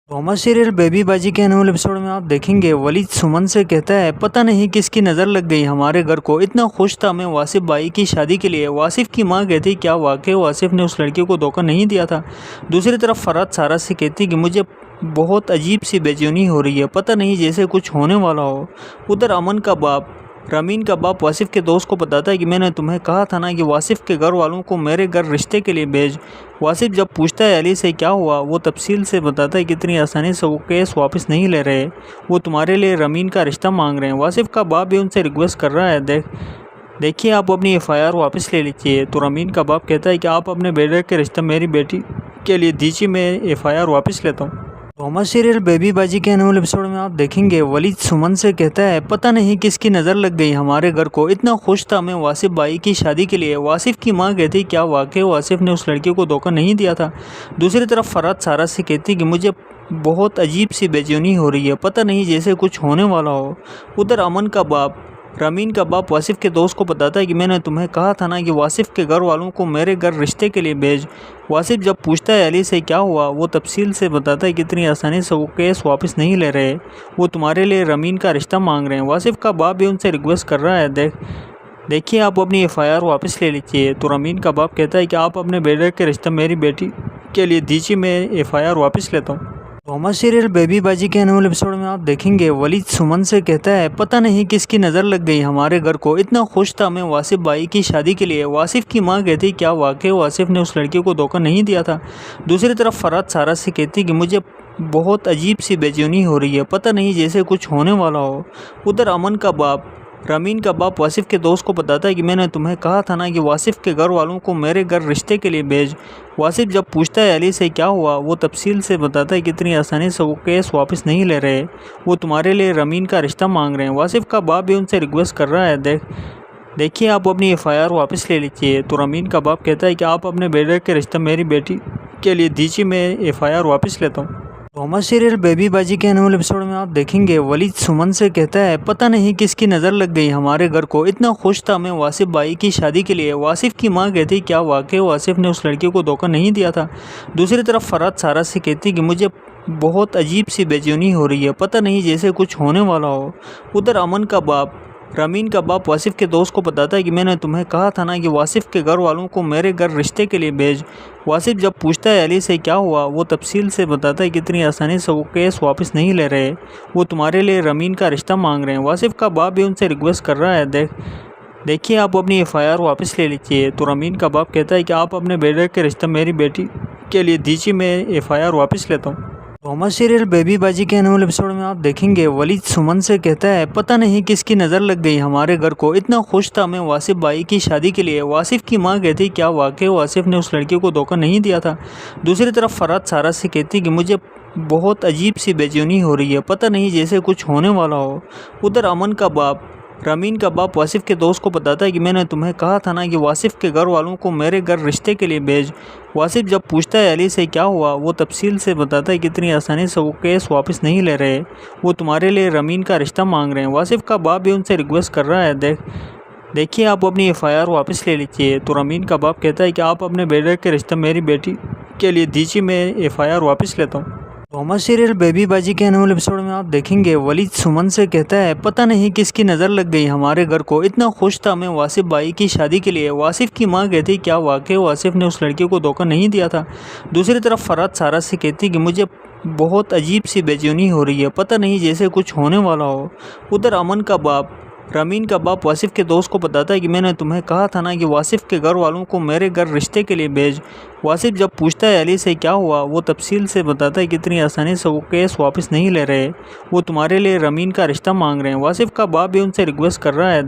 Roma serial baby बाजी के annual episode में आप देखेंगे वलीद सुमन से कहता है पता नहीं किसकी नज़र लग गई हमारे घर को। इतना खुश था मैं वासिफ भाई की शादी के लिए। वासिफ की मां कहती क्या वाकई वासिफ ने उस लड़की को धोखा नहीं दिया था। दूसरी तरफ फराद सारा से कहती कि मुझे बहुत अजीब सी बेचैनी हो रही है, पता नहीं जैसे कुछ होने वाला हो। उधर अमन का बाप रमीन का बाप वासिफ के दोस्त को बताता है कि मैंने तुम्हें कहा था ना कि वासिफ के घर वालों को मेरे घर रिश्ते के लिए भेज। वासिफ जब पूछता है अली से क्या हुआ, वो तफसील से बताता है कि इतनी आसानी से वो केस वापस नहीं ले रहे, वो तुम्हारे लिए रमीन का रिश्ता मांग रहे हैं। वासिफ का बाप भी उनसे रिक्वेस्ट कर रहा है देखिए आप अपनी FIR वापस ले लीजिए। तो रमीन का बाप कहता है कि आप अपने बेटे के रिश्ता मेरी बेटी के लिए दीजिए, मैं FIR वापस लेता हूँ। रोमा सीरियल बेबी बाजी के एनुअल एपिसोड में आप देखेंगे वलीद सुमन से कहता है पता नहीं किसकी नज़र लग गई हमारे घर को। इतना खुश था मैं वासिफ भाई की शादी के लिए। वासिफ की मां कहती क्या वाकई वासिफ ने उस लड़की को धोखा नहीं दिया था। दूसरी तरफ फराद सारा से कहती कि मुझे बहुत अजीब सी बेचैनी हो रही है, पता नहीं जैसे कुछ होने वाला हो। उधर अमन का बाप रमीन का बाप वासिफ के दोस्त को बताता है कि मैंने तुम्हें कहा था ना कि वासिफ के घर वालों को मेरे घर रिश्ते के लिए भेज। वासिफ जब पूछता है अली से क्या हुआ, वो तफसील से बताता है कि इतनी आसानी से वो केस वापस नहीं ले रहे, वो तुम्हारे लिए रमीन का रिश्ता मांग रहे हैं। वासिफ का बाप भी उनसे रिक्वेस्ट कर रहा है देखिए आप अपनी FIR वापस ले लीजिए। तो रमीन का बाप कहता है कि आप अपने बेटे के रिश्ता मेरी बेटी के लिए दीजिए, मैं FIR वापस लेता हूँ। रोमा सीरियल बेबी बाजी के एनुअल एपिसोड में आप देखेंगे वलीद सुमन से कहता है पता नहीं किसकी नज़र लग गई हमारे घर को। इतना खुश था मैं वासिफ भाई की शादी के लिए। वासिफ की मां कहती क्या वाकई वासिफ ने उस लड़की को धोखा नहीं दिया था। दूसरी तरफ फराद सारा से कहती कि मुझे बहुत अजीब सी बेचैनी हो रही है, पता नहीं जैसे कुछ होने वाला हो। उधर अमन का बाप रमीन का बाप वासिफ के दोस्त को बताता है कि मैंने तुम्हें कहा था ना कि वासिफ के घर वालों को मेरे घर रिश्ते के लिए भेज। वासिफ जब पूछता है अली से क्या हुआ, वो तफसील से बताता है कि इतनी आसानी से वो केस वापस नहीं ले रहे, वो तुम्हारे लिए रमीन का रिश्ता मांग रहे हैं। वासिफ का बाप भी उनसे रिक्वेस्ट कर रहा है देखिए आप अपनी FIR वापस ले लीजिए। तो रमीन का बाप कहता है कि आप अपने बेटे के रिश्ता मेरी बेटी के लिए दीजिए, मैं FIR वापस लेता हूँ। रोमा सीरियल बेबी बाजी के एनुअल एपिसोड में आप देखेंगे वलीद सुमन से कहता है पता नहीं किसकी नज़र लग गई हमारे घर को। इतना खुश था मैं वासिफ भाई की शादी के लिए। वासिफ की मां कहती क्या वाकई वासिफ ने उस लड़की को धोखा नहीं दिया था। दूसरी तरफ फराद सारा से कहती कि मुझे बहुत अजीब सी बेचैनी हो रही है, पता नहीं जैसे कुछ होने वाला हो। उधर अमन का बाप रमीन का बाप वासिफ के दोस्त को बताता है कि मैंने तुम्हें कहा था ना कि वासिफ के घर वालों को मेरे घर रिश्ते के लिए भेज। वासिफ जब पूछता है अली से क्या हुआ, वो तफसील से बताता है कि इतनी आसानी से वो केस वापस नहीं ले रहे, वो तुम्हारे लिए रमीन का रिश्ता मांग रहे हैं। वासिफ का बाप भी उनसे रिक्वेस्ट कर रहा है देखिए आप अपनी FIR वापस ले लीजिए। तो रमीन का बाप कहता है कि आप अपने बेटे के रिश्ता मेरी बेटी के लिए दीजिए, मैं FIR वापस लेता हूँ। रोमा सीरियल बेबी बाजी के एनुअल एपिसोड में आप देखेंगे वलीद सुमन से कहता है पता नहीं किसकी नज़र लग गई हमारे घर को। इतना खुश था मैं वासिफ भाई की शादी के लिए। वासिफ की मां कहती क्या वाकई वासिफ ने उस लड़की को धोखा नहीं दिया था। दूसरी तरफ फराद सारा से कहती कि मुझे बहुत अजीब सी बेचैनी हो रही है, पता नहीं जैसे कुछ होने वाला हो। उधर अमन का बाप रमीन का बाप वासिफ के दोस्त को बताता है कि मैंने तुम्हें कहा था ना कि वासिफ के घर वालों को मेरे घर रिश्ते के लिए भेज। वासिफ जब पूछता है अली से क्या हुआ, वो तफसील से बताता है कि इतनी आसानी से वो केस वापस नहीं ले रहे, वो तुम्हारे लिए रमीन का रिश्ता मांग रहे हैं। वासिफ का बाप भी उनसे रिक्वेस्ट कर रहा है देखिए आप अपनी FIR वापस ले लीजिए। तो रमीन का बाप कहता है कि आप अपने बेटे के रिश्ता मेरी बेटी के लिए दीजिए, मैं FIR वापस लेता हूँ। रोमा सीरियल बेबी बाजी के एनुअल एपिसोड में आप देखेंगे वलीद सुमन से कहता है पता नहीं किसकी नज़र लग गई हमारे घर को। इतना खुश था मैं वासिफ भाई की शादी के लिए। वासिफ की मां कहती क्या वाकई वासिफ ने उस लड़की को धोखा नहीं दिया था। दूसरी तरफ फराद सारा से कहती कि मुझे बहुत अजीब सी बेचैनी हो रही है, पता नहीं जैसे कुछ होने वाला हो। उधर अमन का बाप रमीन का बाप वासिफ के दोस्त को बताता है कि मैंने तुम्हें कहा था ना कि वासिफ के घर वालों को मेरे घर रिश्ते के लिए भेज। वासिफ जब पूछता है अली से क्या हुआ, वो तफसील से बताता है कि इतनी आसानी से वो केस वापस नहीं ले रहे, वो तुम्हारे लिए रमीन का रिश्ता मांग रहे हैं। वासिफ का बाप भी उनसे रिक्वेस्ट कर रहा है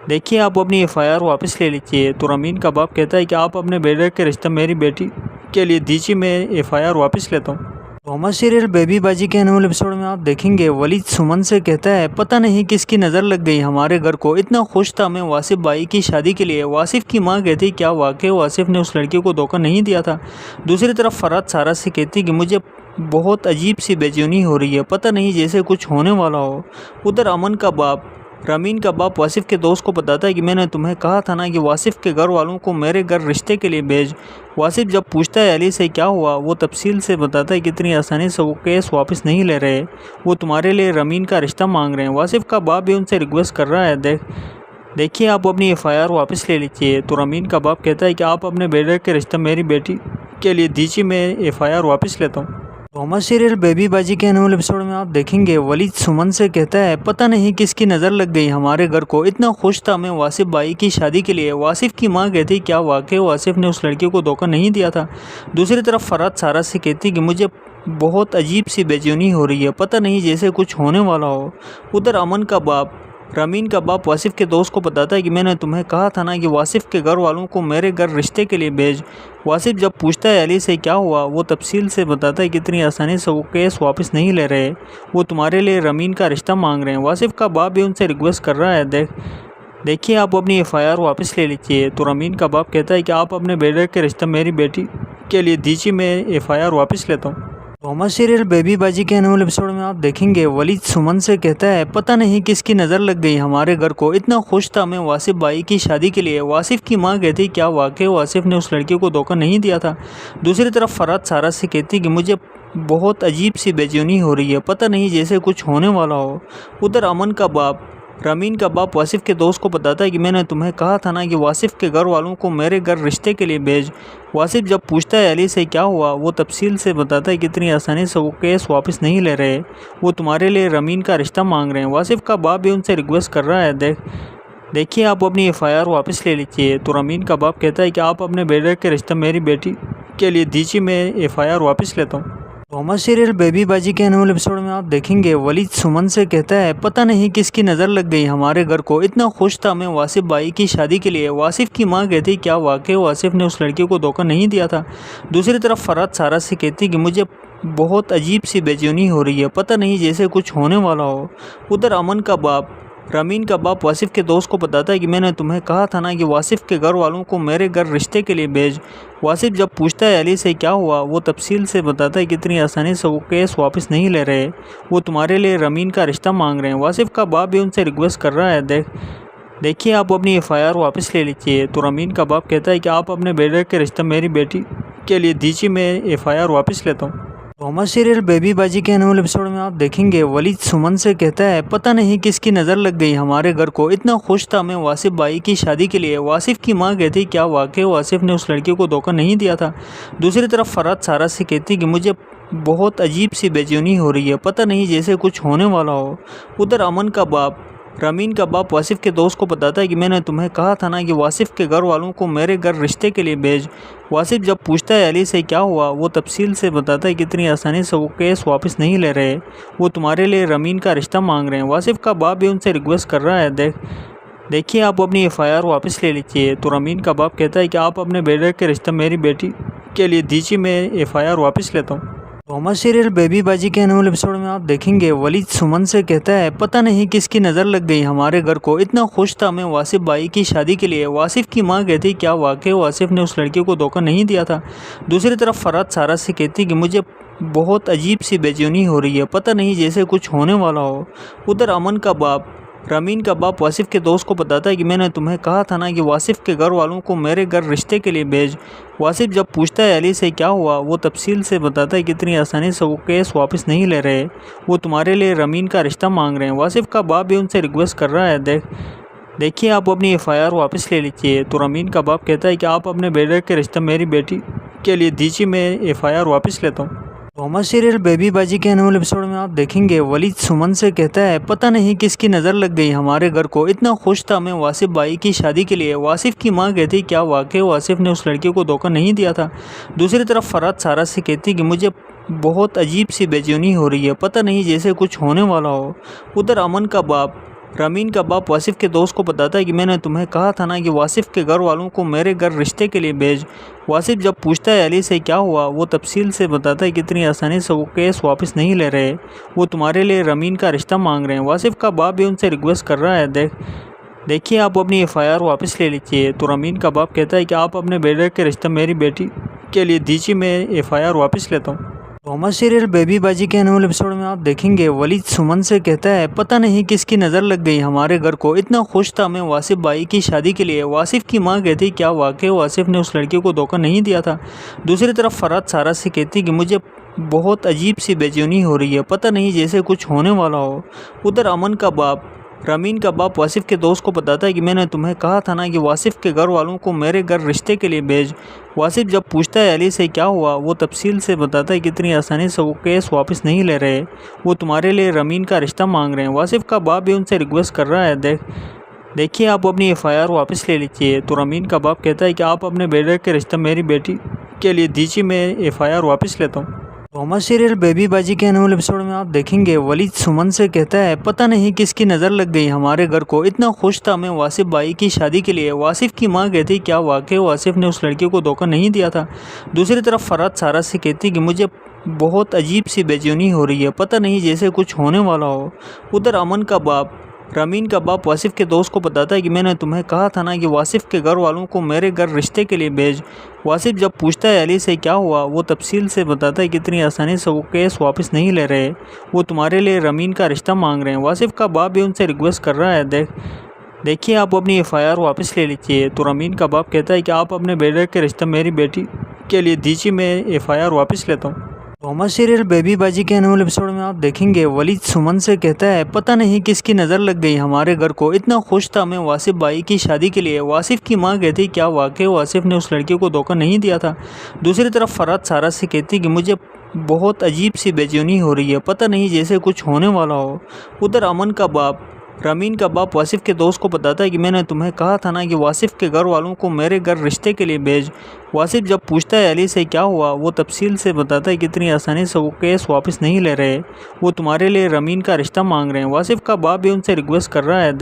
देखिए आप अपनी FIR वापस ले लीजिए। तो रमीन का बाप कहता है कि आप अपने बेटे के रिश्ता मेरी बेटी के लिए दीजिए, मैं FIR वापस लेता हूँ। रोमा सीरियल बेबी बाजी के एनुअल एपिसोड में आप देखेंगे वलीद सुमन से कहता है पता नहीं किसकी नज़र लग गई हमारे घर को। इतना खुश था मैं वासिफ भाई की शादी के लिए। वासिफ की मां कहती क्या वाकई वासिफ ने उस लड़की को धोखा नहीं दिया था। दूसरी तरफ फराद सारा से कहती कि मुझे बहुत अजीब सी बेचैनी हो रही है, पता नहीं जैसे कुछ होने वाला हो। उधर अमन का बाप रमीन का बाप वासिफ के दोस्त को बताता है कि मैंने तुम्हें कहा था ना कि वासिफ के घर वालों को मेरे घर रिश्ते के लिए भेज। वासिफ जब पूछता है अली से क्या हुआ, वो तफसील से बताता है कि इतनी आसानी से वो केस वापस नहीं ले रहे, वो तुम्हारे लिए रमीन का रिश्ता मांग रहे हैं। वासिफ का बाप भी उनसे रिक्वेस्ट कर रहा है, देखिए आप अपनी FIR वापस ले लीजिए। तो रमीन का बाप कहता है कि आप अपने बेटे के रिश्ता मेरी बेटी के लिए दीजिए, मैं FIR वापस लेता हूँ। रोमा सीरियल बेबी बाजी के एनुअल एपिसोड में आप देखेंगे वलीद सुमन से कहता है पता नहीं किसकी नज़र लग गई हमारे घर को, इतना खुश था मैं वासिफ भाई की शादी के लिए। वासिफ की मां कहती क्या वाकई वासिफ ने उस लड़की को धोखा नहीं दिया था। दूसरी तरफ फराद सारा से कहती कि मुझे बहुत अजीब सी बेचैनी हो रही है, पता नहीं जैसे कुछ होने वाला हो। उधर अमन का बाप रमीन का बाप वासिफ के दोस्त को बताता है कि मैंने तुम्हें कहा था ना कि वासिफ के घर वालों को मेरे घर रिश्ते के लिए भेज। वासिफ जब पूछता है अली से क्या हुआ, वो तफसील से बताता है कि इतनी आसानी से वो केस वापस नहीं ले रहे, वो तुम्हारे लिए रमीन का रिश्ता मांग रहे हैं। वासिफ का बाप भी उनसे रिक्वेस्ट कर रहा है, देखिए आप अपनी FIR वापस ले लीजिए। तो रमीन का बाप कहता है कि आप अपने बेटे के रिश्ता मेरी बेटी के लिए दीजिए, मैं FIR वापस लेता हूँ। रोमा सीरियल बेबी बाजी के एनुअल एपिसोड में आप देखेंगे वलीद सुमन से कहता है पता नहीं किसकी नज़र लग गई हमारे घर को, इतना खुश था मैं वासिफ भाई की शादी के लिए। वासिफ की मां कहती क्या वाकई वासिफ ने उस लड़की को धोखा नहीं दिया था। दूसरी तरफ फराद सारा से कहती कि मुझे बहुत अजीब सी बेचैनी हो रही है, पता नहीं जैसे कुछ होने वाला हो। उधर अमन का बाप रमीन का बाप वासिफ के दोस्त को बताता है कि मैंने तुम्हें कहा था ना कि वासिफ के घर वालों को मेरे घर रिश्ते के लिए भेज। वासिफ जब पूछता है अली से क्या हुआ, वो तफसील से बताता है कि इतनी आसानी से वो केस वापस नहीं ले रहे, वो तुम्हारे लिए रमीन का रिश्ता मांग रहे हैं। वासिफ का बाप भी उनसे रिक्वेस्ट कर रहा है, देखिए आप अपनी FIR वापस ले लीजिए। तो रमीन का बाप कहता है कि आप अपने बेटे के रिश्ता मेरी बेटी के लिए दीजिए, मैं FIR वापस लेता हूँ। रोमा सीरियल बेबी बाजी के एनुअल एपिसोड में आप देखेंगे वलीद सुमन से कहता है पता नहीं किसकी नज़र लग गई हमारे घर को, इतना खुश था मैं वासिफ भाई की शादी के लिए। वासिफ की मां कहती क्या वाकई वासिफ ने उस लड़की को धोखा नहीं दिया था। दूसरी तरफ फराद सारा से कहती कि मुझे बहुत अजीब सी बेचैनी हो रही है, पता नहीं जैसे कुछ होने वाला हो। उधर अमन का बाप रमीन का बाप वासिफ के दोस्त को बताता है कि मैंने तुम्हें कहा था ना कि वासिफ के घर वालों को मेरे घर रिश्ते के लिए भेज। वासिफ जब पूछता है अली से क्या हुआ, वो तफसील से बताता है कि इतनी आसानी से वो केस वापस नहीं ले रहे, वो तुम्हारे लिए रमीन का रिश्ता मांग रहे हैं। वासिफ का बाप भी उनसे रिक्वेस्ट कर रहा है, देखिए आप अपनी FIR वापस ले लीजिए। तो रमीन का बाप कहता है कि आप अपने बेटे के रिश्ता मेरी बेटी के लिए दीजिए, मैं FIR वापस लेता हूँ। रोमा सीरियल बेबी बाजी के एनुअल एपिसोड में आप देखेंगे वलीद सुमन से कहता है पता नहीं किसकी नज़र लग गई हमारे घर को, इतना खुश था मैं वासिफ भाई की शादी के लिए। वासिफ की मां कहती क्या वाकई वासिफ ने उस लड़की को धोखा नहीं दिया था। दूसरी तरफ फराद सारा से कहती कि मुझे बहुत अजीब सी बेचैनी हो रही है, पता नहीं जैसे कुछ होने वाला हो। उधर अमन का बाप रमीन का बाप वासिफ के दोस्त को बताता है कि मैंने तुम्हें कहा था ना कि वासिफ के घर वालों को मेरे घर रिश्ते के लिए भेज। वासिफ जब पूछता है अली से क्या हुआ, वो तफसील से बताता है कि इतनी आसानी से वो केस वापस नहीं ले रहे, वो तुम्हारे लिए रमीन का रिश्ता मांग रहे हैं। वासिफ का बाप भी उनसे रिक्वेस्ट कर रहा है, देखिए आप अपनी FIR वापस ले लीजिए। तो रमीन का बाप कहता है कि आप अपने बेटे के रिश्ता मेरी बेटी के लिए दीजिए, मैं FIR वापस लेता हूँ। रोमा सीरियल बेबी बाजी के एनुअल एपिसोड में आप देखेंगे वलीद सुमन से कहता है पता नहीं किसकी नज़र लग गई हमारे घर को, इतना खुश था मैं वासिफ भाई की शादी के लिए। वासिफ की मां कहती क्या वाकई वासिफ ने उस लड़की को धोखा नहीं दिया था। दूसरी तरफ फराद सारा से कहती कि मुझे बहुत अजीब सी बेचैनी हो रही है, पता नहीं जैसे कुछ होने वाला हो। उधर अमन का बाप रमीन का बाप वासिफ के दोस्त को बताता है कि मैंने तुम्हें कहा था ना कि वासिफ के घर वालों को मेरे घर रिश्ते के लिए भेज। वासिफ जब पूछता है अली से क्या हुआ, वो तफसील से बताता है कि इतनी आसानी से वो केस वापस नहीं ले रहे, वो तुम्हारे लिए रमीन का रिश्ता मांग रहे हैं। वासिफ का बाप भी उनसे रिक्वेस्ट कर रहा है, देखिए आप अपनी FIR वापस ले लीजिए। तो रमीन का बाप कहता है कि आप अपने बेटे के रिश्ता मेरी बेटी के लिए दीजिए, मैं FIR वापस लेता हूँ। रोमा सीरियल बेबी बाजी के एनुअल एपिसोड में आप देखेंगे वलीद सुमन से कहता है पता नहीं किसकी नज़र लग गई हमारे घर को, इतना खुश था मैं वासिफ भाई की शादी के लिए। वासिफ की मां कहती क्या वाकई वासिफ ने उस लड़की को धोखा नहीं दिया था। दूसरी तरफ फराद सारा से कहती कि मुझे बहुत अजीब सी बेचैनी हो रही है, पता नहीं जैसे कुछ होने वाला हो। उधर अमन का बाप रमीन का बाप वासिफ के दोस्त को बताता है कि मैंने तुम्हें कहा था ना कि वासिफ के घर वालों को मेरे घर रिश्ते के लिए भेज। वासिफ जब पूछता है अली से क्या हुआ, वो तफसील से बताता है कि इतनी आसानी से वो केस वापस नहीं ले रहे, वो तुम्हारे लिए रमीन का रिश्ता मांग रहे हैं। वासिफ का बाप भी उनसे रिक्वेस्ट कर रहा है, देखिए आप अपनी FIR वापस ले लीजिए। तो रमीन का बाप कहता है कि आप अपने बेटे के रिश्ता मेरी बेटी के लिए दीजिए, मैं FIR वापस लेता हूँ। रोमा सीरियल बेबी बाजी के एनुअल एपिसोड में आप देखेंगे वलीद सुमन से कहता है पता नहीं किसकी नज़र लग गई हमारे घर को, इतना खुश था मैं वासिफ भाई की शादी के लिए। वासिफ की मां कहती क्या वाकई वासिफ ने उस लड़की को धोखा नहीं दिया था। दूसरी तरफ फराद सारा से कहती कि मुझे बहुत अजीब सी बेचैनी हो रही है, पता नहीं जैसे कुछ होने वाला हो। उधर अमन का बाप रमीन का बाप वासिफ के दोस्त को बताता है कि मैंने तुम्हें कहा था ना कि वासिफ के घर वालों को मेरे घर रिश्ते के लिए भेज। वासिफ जब पूछता है अली से क्या हुआ, वो तफसील से बताता है कि इतनी आसानी से वो केस वापस नहीं ले रहे, वो तुम्हारे लिए रमीन का रिश्ता मांग रहे हैं। वासिफ का बाप भी उनसे रिक्वेस्ट कर रहा है देखिए आप अपनी FIR वापस ले लीजिए। तो रमीन का बाप कहता है कि आप अपने बेटे के रिश्ता मेरी बेटी के लिए दीजिए, मैं FIR वापस लेता हूँ। रोमा सीरियल बेबी बाजी के एनुअल एपिसोड में आप देखेंगे वलीद सुमन से कहता है पता नहीं किसकी नज़र लग गई हमारे घर को, इतना खुश था मैं वासिफ भाई की शादी के लिए। वासिफ की मां कहती क्या वाकई वासिफ ने उस लड़की को धोखा नहीं दिया था। दूसरी तरफ फराद सारा से कहती कि मुझे बहुत अजीब सी बेचैनी हो रही है, पता नहीं जैसे कुछ होने वाला हो। उधर अमन का बाप रमीन का बाप वासिफ के दोस्त को बताता है कि मैंने तुम्हें कहा था ना कि वासिफ के घर वालों को मेरे घर रिश्ते के लिए भेज। वासिफ जब पूछता है अली से क्या हुआ, वो तफसील से बताता है कि इतनी आसानी से वो केस वापस नहीं ले रहे, वो तुम्हारे लिए रमीन का रिश्ता मांग रहे हैं। वासिफ का बाप भी उनसे रिक्वेस्ट कर रहा है देखिए आप अपनी FIR वापस ले लीजिए। तो रमीन का बाप कहता है कि आप अपने बेटे के रिश्ता मेरी बेटी के लिए दीजिए, मैं FIR वापस लेता हूँ। रोमा सीरियल बेबी बाजी के एनुअल एपिसोड में आप देखेंगे वलीद सुमन से कहता है पता नहीं किसकी नज़र लग गई हमारे घर को, इतना खुश था मैं वासिफ भाई की शादी के लिए। वासिफ की मां कहती क्या वाकई वासिफ ने उस लड़की को धोखा नहीं दिया था। दूसरी तरफ फराद सारा से कहती कि मुझे बहुत अजीब सी बेचैनी हो रही है, पता नहीं जैसे कुछ होने वाला हो। उधर अमन का बाप रमीन का बाप वासिफ के दोस्त को बताता है कि मैंने तुम्हें कहा था ना कि वासिफ के घर वालों को मेरे घर रिश्ते के लिए भेज। वासिफ जब पूछता है अली से क्या हुआ, वो तफसील से बताता है कि इतनी आसानी से वो केस वापस नहीं ले रहे, वो तुम्हारे लिए रमीन का रिश्ता मांग रहे हैं। वासिफ का बाप भी उनसे रिक्वेस्ट कर रहा है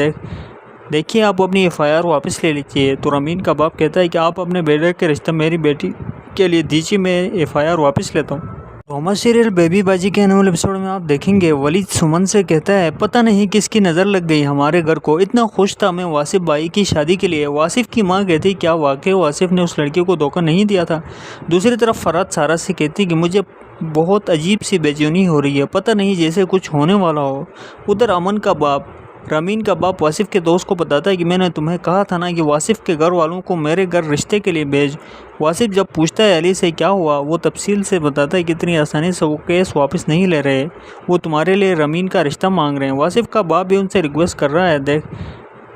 देखिए आप अपनी FIR वापस ले लीजिए। तो रमीन का बाप कहता है कि आप अपने बेटे के रिश्ता मेरी बेटी के लिए दीजिए, मैं FIR वापस लेता हूँ। रोमा सीरियल बेबी बाजी के एनुअल एपिसोड में आप देखेंगे वलीद सुमन से कहता है पता नहीं किसकी नज़र लग गई हमारे घर को, इतना खुश था मैं वासिफ भाई की शादी के लिए। वासिफ की मां कहती क्या वाकई वासिफ ने उस लड़की को धोखा नहीं दिया था। दूसरी तरफ फराद सारा से कहती कि मुझे बहुत अजीब सी बेचैनी हो रही है, पता नहीं जैसे कुछ होने वाला हो। उधर अमन का बाप रमीन का बाप वासिफ के दोस्त को बताता है कि मैंने तुम्हें कहा था ना कि वासिफ के घर वालों को मेरे घर रिश्ते के लिए भेज। वासिफ जब पूछता है अली से क्या हुआ, वो तफसील से बताता है कि इतनी आसानी से वो केस वापस नहीं ले रहे, वो तुम्हारे लिए रमीन का रिश्ता मांग रहे हैं। वासिफ का बाप भी उनसे रिक्वेस्ट कर रहा है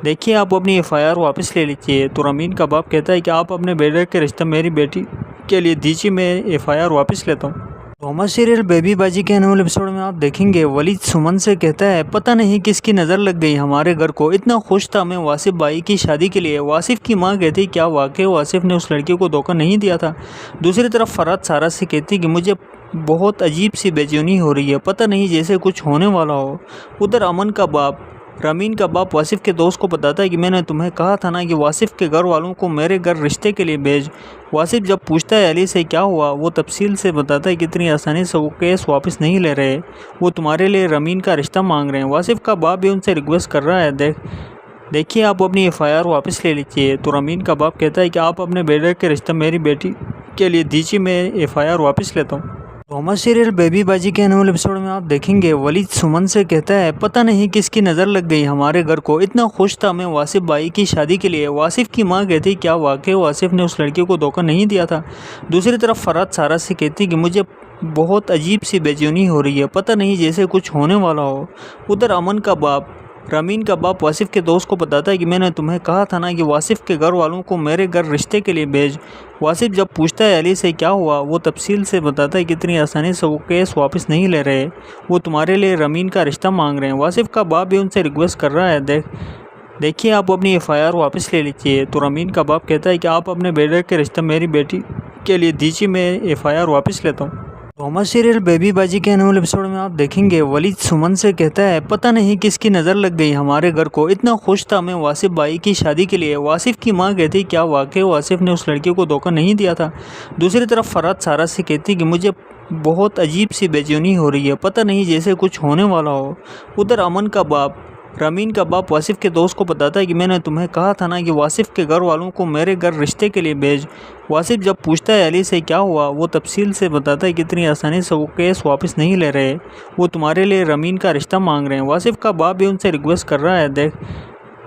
देखिए आप अपनी FIR वापस ले लीजिए। तो रमीन का बाप कहता है कि आप अपने बेटे के रिश्ता मेरी बेटी के लिए दीजिए, मैं FIR वापस लेता हूँ। रोमा सीरियल बेबी बाजी के एनुअल एपिसोड में आप देखेंगे वलीद सुमन से कहता है पता नहीं किसकी नज़र लग गई हमारे घर को, इतना खुश था मैं वासिफ भाई की शादी के लिए। वासिफ की मां कहती क्या वाकई वासिफ ने उस लड़की को धोखा नहीं दिया था। दूसरी तरफ फराद सारा से कहती कि मुझे बहुत अजीब सी बेचैनी हो रही है, पता नहीं जैसे कुछ होने वाला हो। उधर अमन का बाप रमीन का बाप वासिफ के दोस्त को बताता है कि मैंने तुम्हें कहा था ना कि वासिफ के घर वालों को मेरे घर रिश्ते के लिए भेज। वासिफ जब पूछता है अली से क्या हुआ, वो तफसील से बताता है कि इतनी आसानी से वो केस वापस नहीं ले रहे, वो तुम्हारे लिए रमीन का रिश्ता मांग रहे हैं। वासिफ का बाप भी उनसे रिक्वेस्ट कर रहा है देखिए आप अपनी FIR वापस ले लीजिए। तो रमीन का बाप कहता है कि आप अपने बेटे के रिश्ता मेरी बेटी के लिए दीजिए, मैं FIR वापस लेता हूँ। रोमा सीरियल बेबी बाजी के एनुअल एपिसोड में आप देखेंगे वलीद सुमन से कहता है पता नहीं किसकी नज़र लग गई हमारे घर को, इतना खुश था मैं वासिफ भाई की शादी के लिए। वासिफ की मां कहती क्या वाकई वासिफ ने उस लड़की को धोखा नहीं दिया था। दूसरी तरफ फराद सारा से कहती कि मुझे बहुत अजीब सी बेचैनी हो रही है, पता नहीं जैसे कुछ होने वाला हो। उधर अमन का बाप रमीन का बाप वासिफ के दोस्त को बताता है कि मैंने तुम्हें कहा था ना कि वासिफ के घर वालों को मेरे घर रिश्ते के लिए भेज। वासिफ जब पूछता है अली से क्या हुआ, वो तफसील से बताता है कि इतनी आसानी से वो केस वापस नहीं ले रहे, वो तुम्हारे लिए रमीन का रिश्ता मांग रहे हैं। वासिफ का बाप भी उनसे रिक्वेस्ट कर रहा है देखिए आप अपनी FIR वापस ले लीजिए। तो रमीन का बाप कहता है कि आप अपने बेटे के रिश्ता मेरी बेटी के लिए दीजिए, मैं FIR वापस लेता हूँ। रोमा सीरियल बेबी बाजी के एनुअल एपिसोड में आप देखेंगे वलीद सुमन से कहता है पता नहीं किसकी नज़र लग गई हमारे घर को, इतना खुश था मैं वासिफ भाई की शादी के लिए। वासिफ की मां कहती क्या वाकई वासिफ ने उस लड़की को धोखा नहीं दिया था। दूसरी तरफ फराद सारा से कहती कि मुझे बहुत अजीब सी बेचैनी हो रही है, पता नहीं जैसे कुछ होने वाला हो। उधर अमन का बाप रमीन का बाप वासिफ के दोस्त को बताता है कि मैंने तुम्हें कहा था ना कि वासिफ के घर वालों को मेरे घर रिश्ते के लिए भेज। वासिफ जब पूछता है अली से क्या हुआ, वो तफसील से बताता है कि इतनी आसानी से वो केस वापस नहीं ले रहे, वो तुम्हारे लिए रमीन का रिश्ता मांग रहे हैं। वासिफ का बाप भी उनसे रिक्वेस्ट कर रहा है,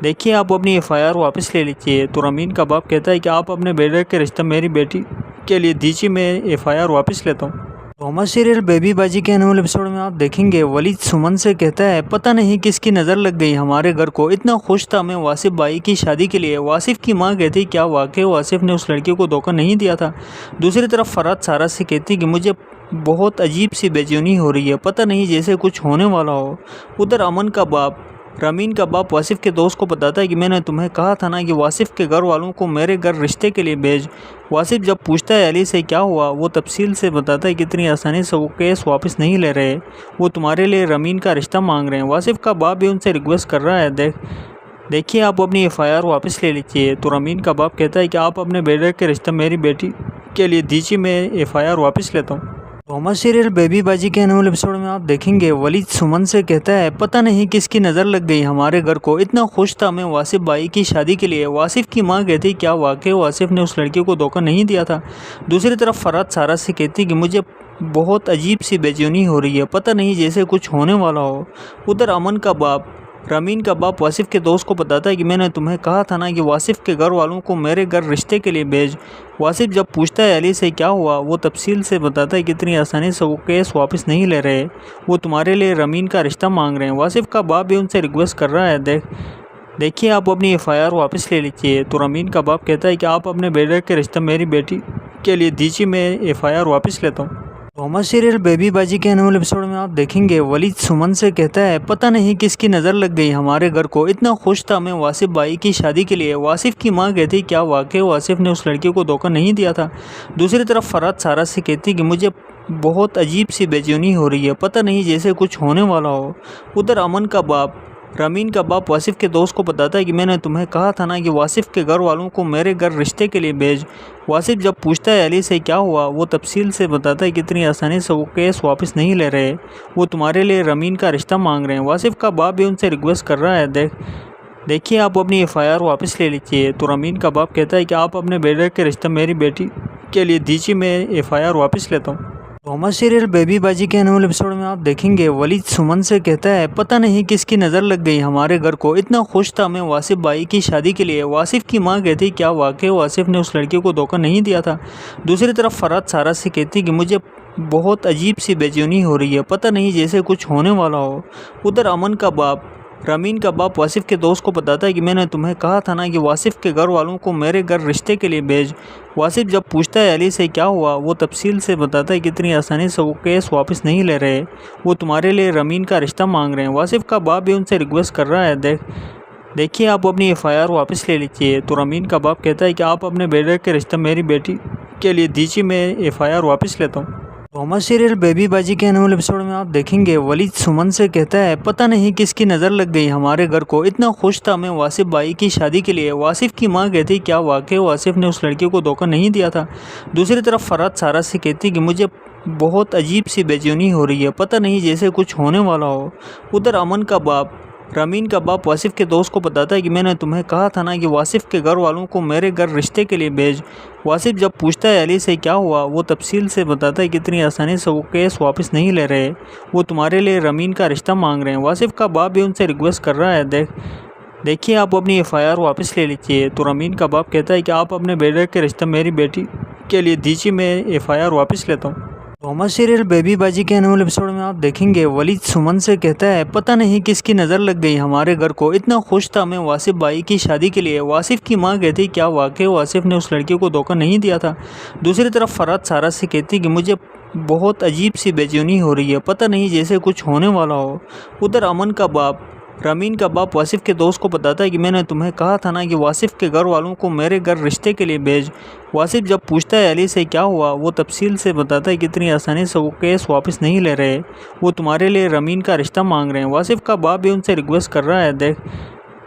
देखिए आप अपनी एफआईआर वापस ले लीजिए। तो रमीन का बाप कहता है कि आप अपने बेटे के रिश्ता मेरी बेटी के लिए दीजिए, मैं एफआईआर वापस लेता हूँ। रोमा सीरियल बेबी बाजी के एनुअल एपिसोड में आप देखेंगे वलीद सुमन से कहता है पता नहीं किसकी नज़र लग गई हमारे घर को, इतना खुश था मैं वासिफ भाई की शादी के लिए। वासिफ की मां कहती क्या वाकई वासिफ ने उस लड़की को धोखा नहीं दिया था। दूसरी तरफ फराद सारा से कहती कि मुझे बहुत अजीब सी बेचैनी हो रही है, पता नहीं जैसे कुछ होने वाला हो। उधर अमन का बाप रमीन का बाप वासिफ के दोस्त को बताता है कि मैंने तुम्हें कहा था ना कि वासिफ के घर वालों को मेरे घर रिश्ते के लिए भेज। वासिफ जब पूछता है अली से क्या हुआ, वो तफसील से बताता है कि इतनी आसानी से वो केस वापस नहीं ले रहे, वो तुम्हारे लिए रमीन का रिश्ता मांग रहे हैं। वासिफ का बाप भी उनसे रिक्वेस्ट कर रहा है, देखिए आप अपनी एफआईआर वापस ले लीजिए। तो रमीन का बाप कहता है कि आप अपने बेटे के रिश्ता मेरी बेटी के लिए दीजिए, मैं एफआईआर वापस लेता हूँ। रोमा सीरियल बेबी बाजी के एनुअल एपिसोड में आप देखेंगे वलीद सुमन से कहता है पता नहीं किसकी नज़र लग गई हमारे घर को, इतना खुश था मैं वासिफ भाई की शादी के लिए। वासिफ की मां कहती क्या वाकई वासिफ ने उस लड़की को धोखा नहीं दिया था। दूसरी तरफ फराद सारा से कहती कि मुझे बहुत अजीब सी बेचैनी हो रही है, पता नहीं जैसे कुछ होने वाला हो। उधर अमन का बाप रमीन का बाप वासिफ के दोस्त को बताता है कि मैंने तुम्हें कहा था ना कि वासिफ के घर वालों को मेरे घर रिश्ते के लिए भेज। वासिफ जब पूछता है अली से क्या हुआ, वो तफसील से बताता है कि इतनी आसानी से वो केस वापस नहीं ले रहे, वो तुम्हारे लिए रमीन का रिश्ता मांग रहे हैं। वासिफ का बाप भी उनसे रिक्वेस्ट कर रहा है, देखिए आप अपनी एफआईआर वापस ले लीजिए। तो रमीन का बाप कहता है कि आप अपने बेटे के रिश्ता मेरी बेटी के लिए दीजिए, मैं एफआईआर वापस लेता हूँ। रोमा सीरियल बेबी बाजी के एनुअल एपिसोड में आप देखेंगे वलीद सुमन से कहता है पता नहीं किसकी नज़र लग गई हमारे घर को, इतना खुश था मैं वासिफ भाई की शादी के लिए। वासिफ की मां कहती क्या वाकई वासिफ ने उस लड़की को धोखा नहीं दिया था। दूसरी तरफ फराद सारा से कहती कि मुझे बहुत अजीब सी बेचैनी हो रही है, पता नहीं जैसे कुछ होने वाला हो। उधर अमन का बाप रमीन का बाप वासिफ के दोस्त को बताता है कि मैंने तुम्हें कहा था ना कि वासिफ के घर वालों को मेरे घर रिश्ते के लिए भेज। वासिफ जब पूछता है अली से क्या हुआ, वो तफसील से बताता है कि इतनी आसानी से वो केस वापस नहीं ले रहे, वो तुम्हारे लिए रमीन का रिश्ता मांग रहे हैं। वासिफ का बाप भी उनसे रिक्वेस्ट कर रहा है, देखिए आप अपनी एफआईआर वापस ले लीजिए। तो रमीन का बाप कहता है कि आप अपने बेटे के रिश्ता मेरी बेटी के लिए दीजिए, मैं एफआईआर वापस लेता हूँ। रोमा सीरियल बेबी बाजी के एनुअल एपिसोड में आप देखेंगे वलीद सुमन से कहता है पता नहीं किसकी नज़र लग गई हमारे घर को, इतना खुश था मैं वासिफ भाई की शादी के लिए। वासिफ की मां कहती क्या वाकई वासिफ ने उस लड़की को धोखा नहीं दिया था। दूसरी तरफ फराद सारा से कहती कि मुझे बहुत अजीब सी बेचैनी हो रही है, पता नहीं जैसे कुछ होने वाला हो। उधर अमन का बाप रमीन का बाप वासिफ के दोस्त को बताता है कि मैंने तुम्हें कहा था ना कि वासिफ के घर वालों को मेरे घर रिश्ते के लिए भेज। वासिफ जब पूछता है अली से क्या हुआ, वो तफसील से बताता है कि इतनी आसानी से वो केस वापस नहीं ले रहे, वो तुम्हारे लिए रमीन का रिश्ता मांग रहे हैं। वासिफ का बाप भी उनसे रिक्वेस्ट कर रहा है, देखिए आप अपनी एफआईआर वापस ले लीजिए। तो रमीन का बाप कहता है कि आप अपने बेटे के रिश्ता मेरी बेटी के लिए दीजिए, मैं एफआईआर वापस लेता हूँ। रोमा सीरियल बेबी बाजी के एनुअल एपिसोड में आप देखेंगे वलीद सुमन से कहता है पता नहीं किसकी नज़र लग गई हमारे घर को, इतना खुश था मैं वासिफ भाई की शादी के लिए। वासिफ की मां कहती क्या वाकई वासिफ ने उस लड़की को धोखा नहीं दिया था। दूसरी तरफ फराद सारा से कहती कि मुझे बहुत अजीब सी बेचैनी हो रही है, पता नहीं जैसे कुछ होने वाला हो। उधर अमन का बाप रमीन का बाप वासिफ के दोस्त को बताता है कि मैंने तुम्हें कहा था ना कि वासिफ के घर वालों को मेरे घर रिश्ते के लिए भेज। वासिफ जब पूछता है अली से क्या हुआ, वो तफसील से बताता है कि इतनी आसानी से वो केस वापस नहीं ले रहे, वो तुम्हारे लिए रमीन का रिश्ता मांग रहे हैं। वासिफ का बाप भी उनसे रिक्वेस्ट कर रहा है, देखिए आप अपनी एफआईआर वापस ले लीजिए। तो रमीन का बाप कहता है कि आप अपने बेटे के रिश्ता मेरी बेटी के लिए दीजिए, मैं एफआईआर वापस लेता हूँ। रोमा सीरियल बेबी बाजी के एनुअल एपिसोड में आप देखेंगे वलीद सुमन से कहता है पता नहीं किसकी नज़र लग गई हमारे घर को, इतना खुश था मैं वासिफ भाई की शादी के लिए। वासिफ की मां कहती क्या वाकई वासिफ ने उस लड़की को धोखा नहीं दिया था। दूसरी तरफ फराद सारा से कहती कि मुझे बहुत अजीब सी बेचैनी हो रही है, पता नहीं जैसे कुछ होने वाला हो। उधर अमन का बाप रमीन का बाप वासिफ के दोस्त को बताता है कि मैंने तुम्हें कहा था ना कि वासिफ के घर वालों को मेरे घर रिश्ते के लिए भेज। वासिफ जब पूछता है अली से क्या हुआ, वो तफसील से बताता है कि इतनी आसानी से वो केस वापस नहीं ले रहे, वो तुम्हारे लिए रमीन का रिश्ता मांग रहे हैं। वासिफ का बाप भी उनसे रिक्वेस्ट कर रहा है,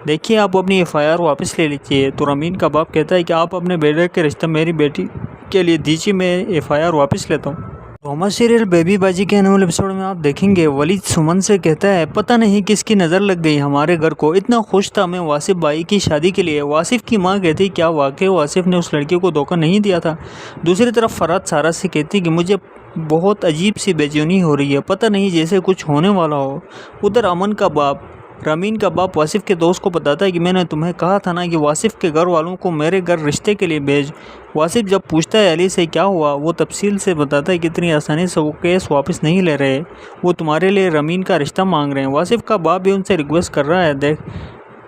देखिए आप अपनी एफआईआर वापस ले लीजिए। तो रमीन का बाप कहता है कि आप अपने बेटे के रिश्ता मेरी बेटी के लिए दीजिए, मैं एफआईआर वापस लेता हूँ। रोमा सीरियल बेबी बाजी के एनुअल एपिसोड में आप देखेंगे वलीद सुमन से कहता है पता नहीं किसकी नज़र लग गई हमारे घर को, इतना खुश था मैं वासिफ भाई की शादी के लिए। वासिफ की मां कहती क्या वाकई वासिफ ने उस लड़की को धोखा नहीं दिया था। दूसरी तरफ फराद सारा से कहती कि मुझे बहुत अजीब सी बेचैनी हो रही है, पता नहीं जैसे कुछ होने वाला हो। उधर अमन का बाप रामीन का बाप वासिफ के दोस्त को बताता है कि मैंने तुम्हें कहा था ना कि वासिफ के घर वालों को मेरे घर रिश्ते के लिए भेज। वासिफ जब पूछता है अली से क्या हुआ, वो तफसील से बताता है कि इतनी आसानी से वो केस वापस नहीं ले रहे, वो तुम्हारे लिए रामीन का रिश्ता मांग रहे हैं। वासिफ का बाप भी उनसे रिक्वेस्ट कर रहा है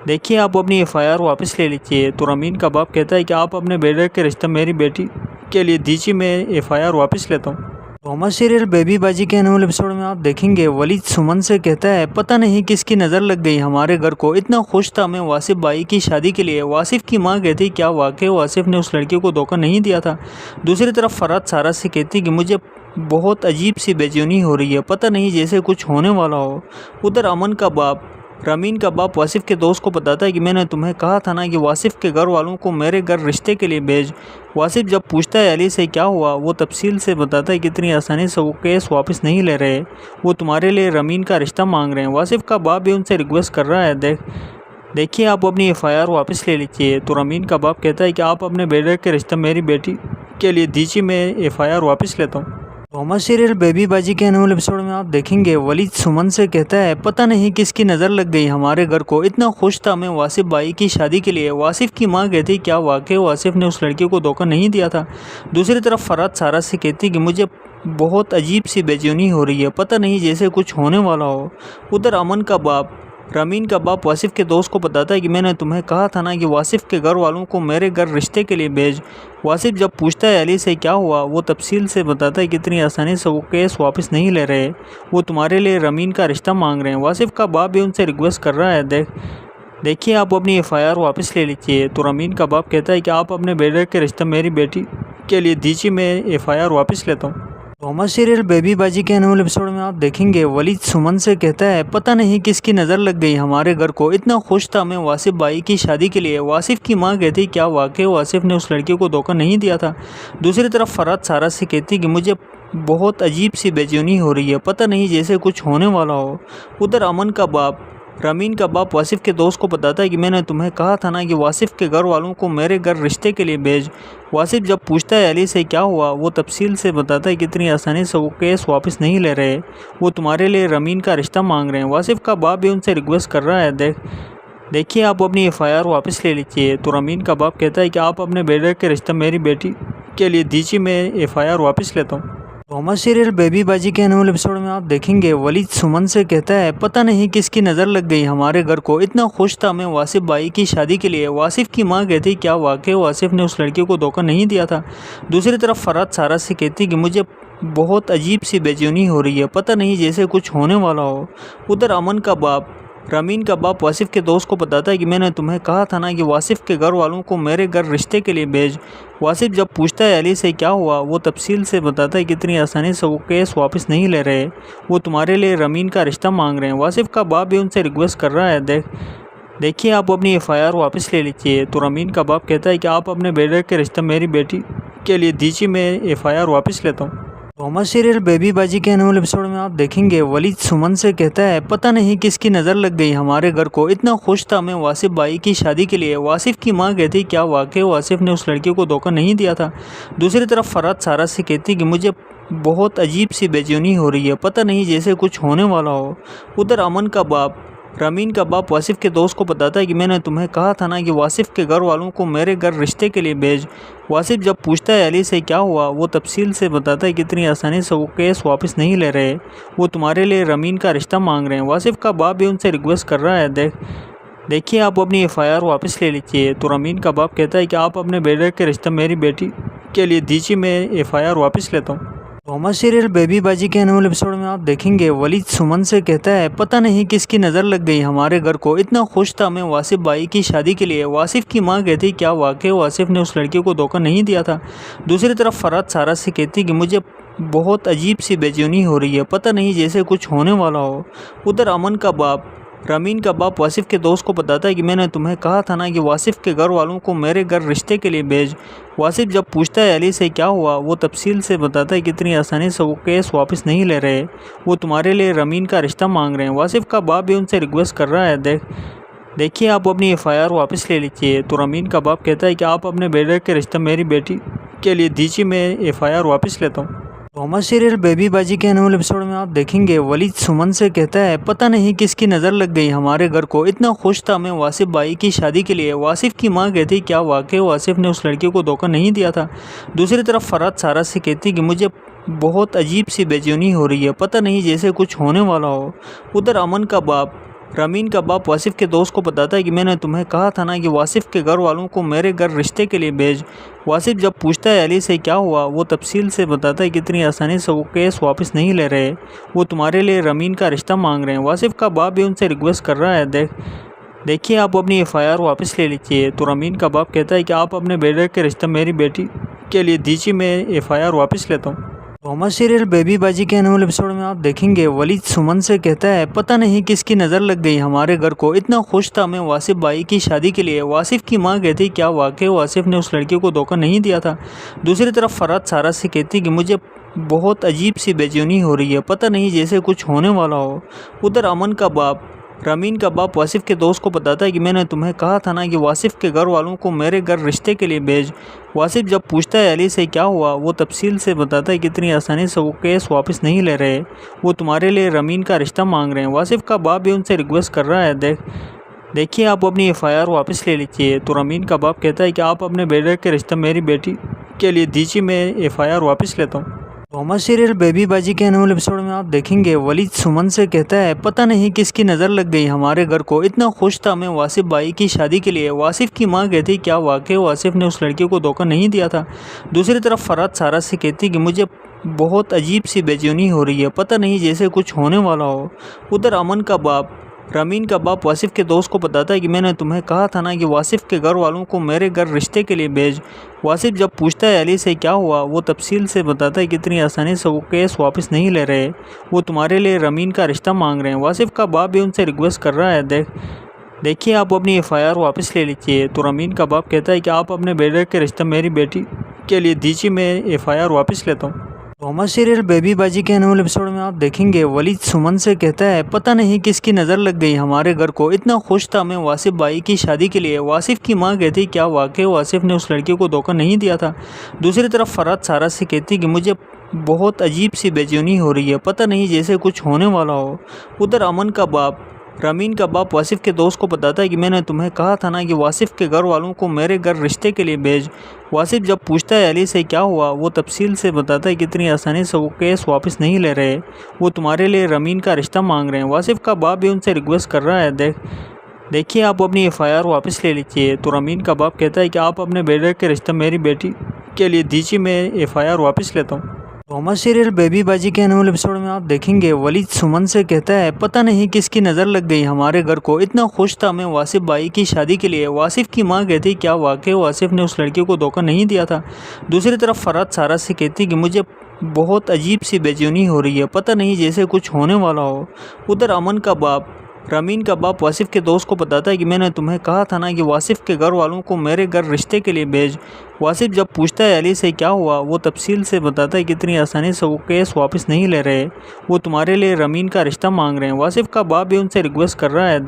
देखिए आप अपनी FIR वापस ले लीजिए। तो रामीन का बाप कहता है कि आप अपने बेटे के रिश्ता मेरी बेटी के लिए दीजिए, मैं FIR वापस लेता हूँ। रोमा सीरियल बेबी बाजी के एनुअल एपिसोड में आप देखेंगे वलीद सुमन से कहता है पता नहीं किसकी नज़र लग गई हमारे घर को, इतना खुश था मैं वासिफ भाई की शादी के लिए। वासिफ की मां कहती क्या वाकई वासिफ ने उस लड़की को धोखा नहीं दिया था। दूसरी तरफ फराद सारा से कहती कि मुझे बहुत अजीब सी बेचैनी हो रही है, पता नहीं जैसे कुछ होने वाला हो। उधर अमन का बाप रामीन का बाप वासिफ के दोस्त को बताता है कि मैंने तुम्हें कहा था ना कि वासिफ के घर वालों को मेरे घर रिश्ते के लिए भेज। वासिफ जब पूछता है अली से क्या हुआ, वो तफसील से बताता है कि इतनी आसानी से वो केस वापस नहीं ले रहे, वो तुम्हारे लिए रामीन का रिश्ता मांग रहे हैं। वासिफ का बाप भी उनसे रिक्वेस्ट कर रहा है देखिए आप अपनी FIR वापस ले लीजिए। तो रामीन का बाप कहता है कि आप अपने बेटे के रिश्ता मेरी बेटी के लिए दीजिए, मैं FIR वापस लेता हूँ। रोमा सीरियल बेबी बाजी के एनुअल एपिसोड में आप देखेंगे वलीद सुमन से कहता है पता नहीं किसकी नज़र लग गई हमारे घर को, इतना खुश था मैं वासिफ भाई की शादी के लिए। वासिफ की मां कहती क्या वाकई वासिफ ने उस लड़की को धोखा नहीं दिया था। दूसरी तरफ फराद सारा से कहती कि मुझे बहुत अजीब सी बेचैनी हो रही है, पता नहीं जैसे कुछ होने वाला हो। उधर अमन का बाप रामीन का बाप वासिफ के दोस्त को बताता है कि मैंने तुम्हें कहा था ना कि वासिफ के घर वालों को मेरे घर रिश्ते के लिए भेज। वासिफ जब पूछता है अली से क्या हुआ, वो तफसील से बताता है कि इतनी आसानी से वो केस वापस नहीं ले रहे, वो तुम्हारे लिए रामीन का रिश्ता मांग रहे हैं। वासिफ का बाप भी उनसे रिक्वेस्ट कर रहा है देखिए आप अपनी FIR वापस ले लीजिए। तो रामीन का बाप कहता है कि आप अपने बेटे के रिश्ता मेरी बेटी के लिए दीजिए, मैं FIR वापस लेता हूँ। रोमा सीरियल बेबी बाजी के एनुअल एपिसोड में आप देखेंगे वलीद सुमन से कहता है पता नहीं किसकी नज़र लग गई हमारे घर को, इतना खुश था मैं वासिफ भाई की शादी के लिए। वासिफ की मां कहती क्या वाकई वासिफ ने उस लड़की को धोखा नहीं दिया था। दूसरी तरफ फराद सारा से कहती कि मुझे बहुत अजीब सी बेचैनी हो रही है, पता नहीं जैसे कुछ होने वाला हो। उधर अमन का बाप रामीन का बाप वासिफ के दोस्त को बताता है कि मैंने तुम्हें कहा था ना कि वासिफ के घर वालों को मेरे घर रिश्ते के लिए भेज। वासिफ जब पूछता है अली से क्या हुआ, वो तफसील से बताता है कि इतनी आसानी से वो केस वापस नहीं ले रहे, वो तुम्हारे लिए रामीन का रिश्ता मांग रहे हैं। वासिफ का बाप भी उनसे रिक्वेस्ट कर रहा है देखिए आप अपनी FIR वापस ले लीजिए। तो रामीन का बाप कहता है कि आप अपने बेटे के रिश्ता मेरी बेटी के लिए दीजिए, मैं FIR वापस लेता हूँ। रोमा सीरियल बेबी बाजी के एनुअल एपिसोड में आप देखेंगे वलीद सुमन से कहता है पता नहीं किसकी नज़र लग गई हमारे घर को, इतना खुश था मैं वासिफ भाई की शादी के लिए। वासिफ की मां कहती क्या वाकई वासिफ ने उस लड़की को धोखा नहीं दिया था। दूसरी तरफ फराद सारा से कहती कि मुझे बहुत अजीब सी बेचैनी हो रही है, पता नहीं जैसे कुछ होने वाला हो। उधर अमन का बाप रामीन का बाप वासिफ के दोस्त को बताता है कि मैंने तुम्हें कहा था ना कि वासिफ के घर वालों को मेरे घर रिश्ते के लिए भेज। वासिफ जब पूछता है अली से क्या हुआ, वो तफसील से बताता है कि इतनी आसानी से वो केस वापस नहीं ले रहे, वो तुम्हारे लिए रामीन का रिश्ता मांग रहे हैं। वासिफ का बाप भी उनसे रिक्वेस्ट कर रहा है देखिए आप अपनी FIR वापस ले लीजिए। तो रामीन का बाप कहता है कि आप अपने बेटे के रिश्ता मेरी बेटी के लिए दीजिए, मैं FIR वापस लेता हूँ। रोमा सीरियल बेबी बाजी के एनुअल एपिसोड में आप देखेंगे वलीद सुमन से कहता है पता नहीं किसकी नज़र लग गई हमारे घर को, इतना खुश था मैं वासिफ भाई की शादी के लिए। वासिफ की मां कहती क्या वाकई वासिफ ने उस लड़की को धोखा नहीं दिया था। दूसरी तरफ फराद सारा से कहती कि मुझे बहुत अजीब सी बेचैनी हो रही है, पता नहीं जैसे कुछ होने वाला हो। उधर अमन का बाप रामीन का बाप वासिफ के दोस्त को बताता है कि मैंने तुम्हें कहा था ना कि वासिफ के घर वालों को मेरे घर रिश्ते के लिए भेज। वासिफ जब पूछता है अली से क्या हुआ, वो तफसील से बताता है कि इतनी आसानी से वो केस वापस नहीं ले रहे, वो तुम्हारे लिए रामीन का रिश्ता मांग रहे हैं। वासिफ का बाप भी उनसे रिक्वेस्ट कर रहा है देखिए आप अपनी FIR वापस ले लीजिए। तो रामीन का बाप कहता है कि आप अपने बेटे के रिश्ता मेरी बेटी के लिए दीजिए, मैं FIR वापस लेता हूँ। रोमा सीरियल बेबी बाजी के एनुअल एपिसोड में आप देखेंगे वलीद सुमन से कहता है पता नहीं किसकी नज़र लग गई हमारे घर को, इतना खुश था मैं वासिफ भाई की शादी के लिए। वासिफ की मां कहती क्या वाकई वासिफ ने उस लड़की को धोखा नहीं दिया था। दूसरी तरफ फराद सारा से कहती कि मुझे बहुत अजीब सी बेचैनी हो रही है, पता नहीं जैसे कुछ होने वाला हो। उधर अमन का बाप रमीन का बाप वासिफ के दोस्त को बताता है कि मैंने तुम्हें कहा था ना कि वासिफ के घर वालों को मेरे घर रिश्ते के लिए भेज। वासिफ जब पूछता है अली से क्या हुआ, वो तफसील से बताता है कि इतनी आसानी से वो केस वापस नहीं ले रहे, वो तुम्हारे लिए रमीन का रिश्ता मांग रहे हैं। वासिफ का बाप भी उनसे रिक्वेस्ट कर रहा है, देखिए आप अपनी FIR वापस ले लीजिए। तो रमीन का बाप कहता है कि आप अपने बेटे के रिश्ता मेरी बेटी के लिए दीजिए, मैं FIR वापस लेता हूँ। ड्रामा सीरियल बेबी बाजी के आने वाले एपिसोड में आप देखेंगे वलीद सुमन से कहता है पता नहीं किसकी नज़र लग गई हमारे घर को, इतना खुश था मैं वासिफ भाई की शादी के लिए। वासिफ की मां कहती क्या वाकई वासिफ ने उस लड़की को धोखा नहीं दिया था। दूसरी तरफ फराद सारा से कहती कि मुझे बहुत अजीब सी बेचैनी हो रही है, पता नहीं जैसे कुछ होने वाला हो। उधर अमन का बाप रमीन का बाप वासिफ के दोस्त को बताता है कि मैंने तुम्हें कहा था ना कि वासिफ के घर वालों को मेरे घर रिश्ते के लिए भेज। वासिफ जब पूछता है अली से क्या हुआ, वो तफसील से बताता है कि इतनी आसानी से वो केस वापस नहीं ले रहे, वो तुम्हारे लिए रमीन का रिश्ता मांग रहे हैं। वासिफ का बाप भी उनसे रिक्वेस्ट कर रहा है, देखिए आप अपनी FIR वापस ले लीजिए। तो रमीन का बाप कहता है कि आप अपने बेटे के रिश्ता मेरी बेटी के लिए दीजिए, मैं FIR वापस लेता हूँ। ड्रामा सीरियल बेबी बाजी के आने वाले एपिसोड में आप देखेंगे वलीद सुमन से कहता है पता नहीं किसकी नज़र लग गई हमारे घर को, इतना खुश था मैं वासिफ भाई की शादी के लिए। वासिफ की मां कहती क्या वाकई वासिफ ने उस लड़की को धोखा नहीं दिया था। दूसरी तरफ फराद सारा से कहती कि मुझे बहुत अजीब सी बेचैनी हो रही है, पता नहीं जैसे कुछ होने वाला हो। उधर अमन का बाप रमीन का बाप वासिफ के दोस्त को बताता है कि मैंने तुम्हें कहा था ना कि वासिफ के घर वालों को मेरे घर रिश्ते के लिए भेज। वासिफ जब पूछता है अली से क्या हुआ, वो तफसील से बताता है कि इतनी आसानी से वो केस वापस नहीं ले रहे, वो तुम्हारे लिए रमीन का रिश्ता मांग रहे हैं। वासिफ का बाप भी उनसे रिक्वेस्ट कर रहा है, देखिए आप अपनी FIR वापस ले लीजिए। तो रमीन का बाप कहता है कि आप अपने बेटे के रिश्ता मेरी बेटी के लिए दीजिए, मैं FIR वापस लेता हूँ। ड्रामा सीरियल बेबी बाजी के आने वाले एपिसोड में आप देखेंगे वलीद सुमन से कहता है पता नहीं किसकी नज़र लग गई हमारे घर को, इतना खुश था मैं वासिफ भाई की शादी के लिए। वासिफ की मां कहती क्या वाकई वासिफ ने उस लड़की को धोखा नहीं दिया था। दूसरी तरफ फराद सारा से कहती कि मुझे बहुत अजीब सी बेचैनी हो रही है, पता नहीं जैसे कुछ होने वाला हो। उधर अमन का बाप रमीन का बाप वासिफ के दोस्त को बताता है कि मैंने तुम्हें कहा था ना कि वासिफ के घर वालों को मेरे घर रिश्ते के लिए भेज। वासिफ जब पूछता है अली से क्या हुआ, वो तफसील से बताता है कि इतनी आसानी से वो केस वापस नहीं ले रहे, वो तुम्हारे लिए रमीन का रिश्ता मांग रहे हैं। वासिफ का बाप भी उनसे रिक्वेस्ट कर रहा है, देखिए आप अपनी FIR वापस ले लीजिए। तो रमीन का बाप कहता है कि आप अपने बेटे के रिश्ता मेरी बेटी के लिए दीजिए, मैं FIR वापस लेता हूँ। ड्रामा सीरियल बेबी बाजी के आने वाले एपिसोड में आप देखेंगे वलीद सुमन से कहता है पता नहीं किसकी नज़र लग गई हमारे घर को, इतना खुश था मैं वासिफ भाई की शादी के लिए। वासिफ की मां कहती क्या वाकई वासिफ ने उस लड़की को धोखा नहीं दिया था। दूसरी तरफ फराद सारा से कहती कि मुझे बहुत अजीब सी बेचैनी हो रही है, पता नहीं जैसे कुछ होने वाला हो। उधर अमन का बाप रमीन का बाप वासिफ के दोस्त को बताता है कि मैंने तुम्हें कहा था ना कि वासिफ के घर वालों को मेरे घर रिश्ते के लिए भेज। वासिफ जब पूछता है अली से क्या हुआ, वो तफसील से बताता है कि इतनी आसानी से वो केस वापस नहीं ले रहे, वो तुम्हारे लिए रमीन का रिश्ता मांग रहे हैं। वासिफ का बाप भी उनसे रिक्वेस्ट कर रहा है, देखिए आप अपनी FIR वापस ले लीजिए। तो रमीन का बाप कहता है कि आप अपने बेटे के रिश्ता मेरी बेटी के लिए दीजिए, मैं FIR वापस लेता हूँ। ड्रामा सीरियल बेबी बाजी के आने वाले एपिसोड में आप देखेंगे वलीद सुमन से कहता है पता नहीं किसकी नज़र लग गई हमारे घर को, इतना खुश था मैं वासिफ भाई की शादी के लिए। वासिफ की मां कहती क्या वाकई वासिफ ने उस लड़की को धोखा नहीं दिया था। दूसरी तरफ फराद सारा से कहती कि मुझे बहुत अजीब सी बेचैनी हो रही है, पता नहीं जैसे कुछ होने वाला हो। उधर अमन का बाप रमीन का बाप वासिफ के दोस्त को बताता है कि मैंने तुम्हें कहा था ना कि वासिफ के घर वालों को मेरे घर रिश्ते के लिए भेज। वासिफ जब पूछता है अली से क्या हुआ, वो तफसील से बताता है कि इतनी आसानी से वो केस वापस नहीं ले रहे, वो तुम्हारे लिए रमीन का रिश्ता मांग रहे हैं। वासिफ का बाप भी उनसे रिक्वेस्ट कर रहा है,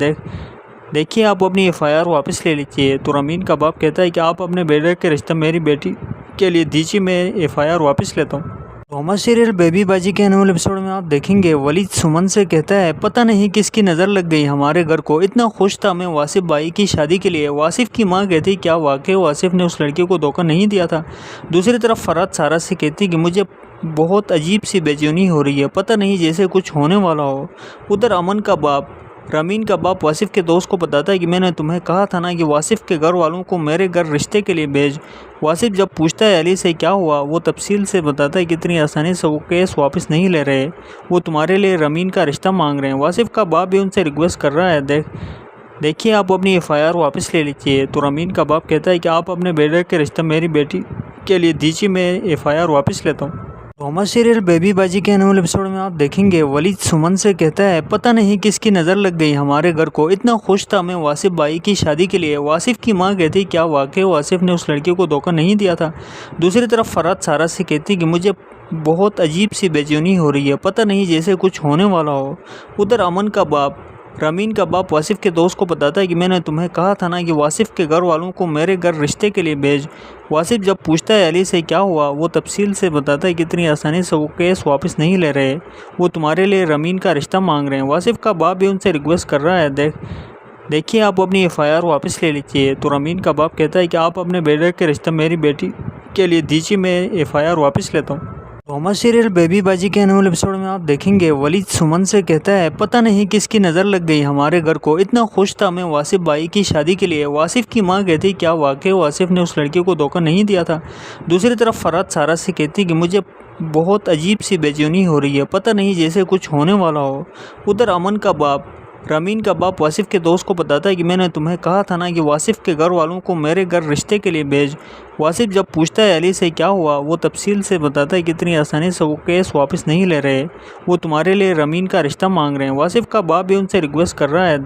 देखिए आप अपनी FIR वापस ले लीजिए। तो रमीन का बाप कहता है कि आप अपने बेटे के रिश्ता मेरी बेटी के लिए दीजिए, मैं FIR वापस लेता हूँ। ड्रामा सीरियल बेबी बाजी के आने वाले एपिसोड में आप देखेंगे वलीद सुमन से कहता है पता नहीं किसकी नज़र लग गई हमारे घर को, इतना खुश था मैं वासिफ भाई की शादी के लिए। वासिफ की मां कहती क्या वाकई वासिफ ने उस लड़की को धोखा नहीं दिया था। दूसरी तरफ फराद सारा से कहती कि मुझे बहुत अजीब सी बेचैनी हो रही है, पता नहीं जैसे कुछ होने वाला हो। उधर अमन का बाप रमीन का बाप वासिफ के दोस्त को बताता है कि मैंने तुम्हें कहा था ना कि वासिफ के घर वालों को मेरे घर रिश्ते के लिए भेज। वासिफ जब पूछता है अली से क्या हुआ, वो तफसील से बताता है कि इतनी आसानी से वो केस वापस नहीं ले रहे, वो तुम्हारे लिए रमीन का रिश्ता मांग रहे हैं। वासिफ का बाप भी उनसे रिक्वेस्ट कर रहा है, देखिए आप अपनी FIR वापस ले लीजिए। तो रमीन का बाप कहता है कि आप अपने बेटे के रिश्ता मेरी बेटी के लिए दीजिए, मैं FIR वापस लेता हूँ। रोमा सीरियल बेबी बाजी के एनुअल एपिसोड में आप देखेंगे वलीद सुमन से कहता है पता नहीं किसकी नज़र लग गई हमारे घर को, इतना खुश था मैं वासिफ भाई की शादी के लिए। वासिफ की मां कहती क्या वाकई वासिफ ने उस लड़की को धोखा नहीं दिया था। दूसरी तरफ फराद सारा से कहती कि मुझे बहुत अजीब सी बेचैनी हो रही है, पता नहीं जैसे कुछ होने वाला हो। उधर अमन का बाप रमीन का बाप वासिफ के दोस्त को बताता है कि मैंने तुम्हें कहा था ना कि वासिफ के घर वालों को मेरे घर रिश्ते के लिए भेज। वासिफ जब पूछता है अली से क्या हुआ, वो तफसील से बताता है कि इतनी आसानी से वो केस वापस नहीं ले रहे, वो तुम्हारे लिए रमीन का रिश्ता मांग रहे हैं। वासिफ का बाप भी उनसे रिक्वेस्ट कर रहा है देखिए आप अपनी FIR वापस ले लीजिए। तो रमीन का बाप कहता है कि आप अपने बेटे के रिश्ता मेरी बेटी के लिए दीजिए, मैं FIR वापस लेता हूँ। रोमा सीरियल बेबी बाजी के एनुअल एपिसोड में आप देखेंगे वलीद सुमन से कहता है पता नहीं किसकी नज़र लग गई हमारे घर को, इतना खुश था मैं वासिफ भाई की शादी के लिए। वासिफ की मां कहती क्या वाकई वासिफ ने उस लड़की को धोखा नहीं दिया था। दूसरी तरफ फराद सारा से कहती कि मुझे बहुत अजीब सी बेचैनी हो रही है, पता नहीं जैसे कुछ होने वाला हो। उधर अमन का बाप रमीन का बाप वासिफ के दोस्त को बताता है कि मैंने तुम्हें कहा था ना कि वासिफ के घर वालों को मेरे घर रिश्ते के लिए भेज। वासिफ जब पूछता है अली से क्या हुआ, वो तफसील से बताता है कि इतनी आसानी से वो केस वापस नहीं ले रहे, वो तुम्हारे लिए रमीन का रिश्ता मांग रहे हैं। वासिफ का बाप भी उनसे रिक्वेस्ट कर रहा है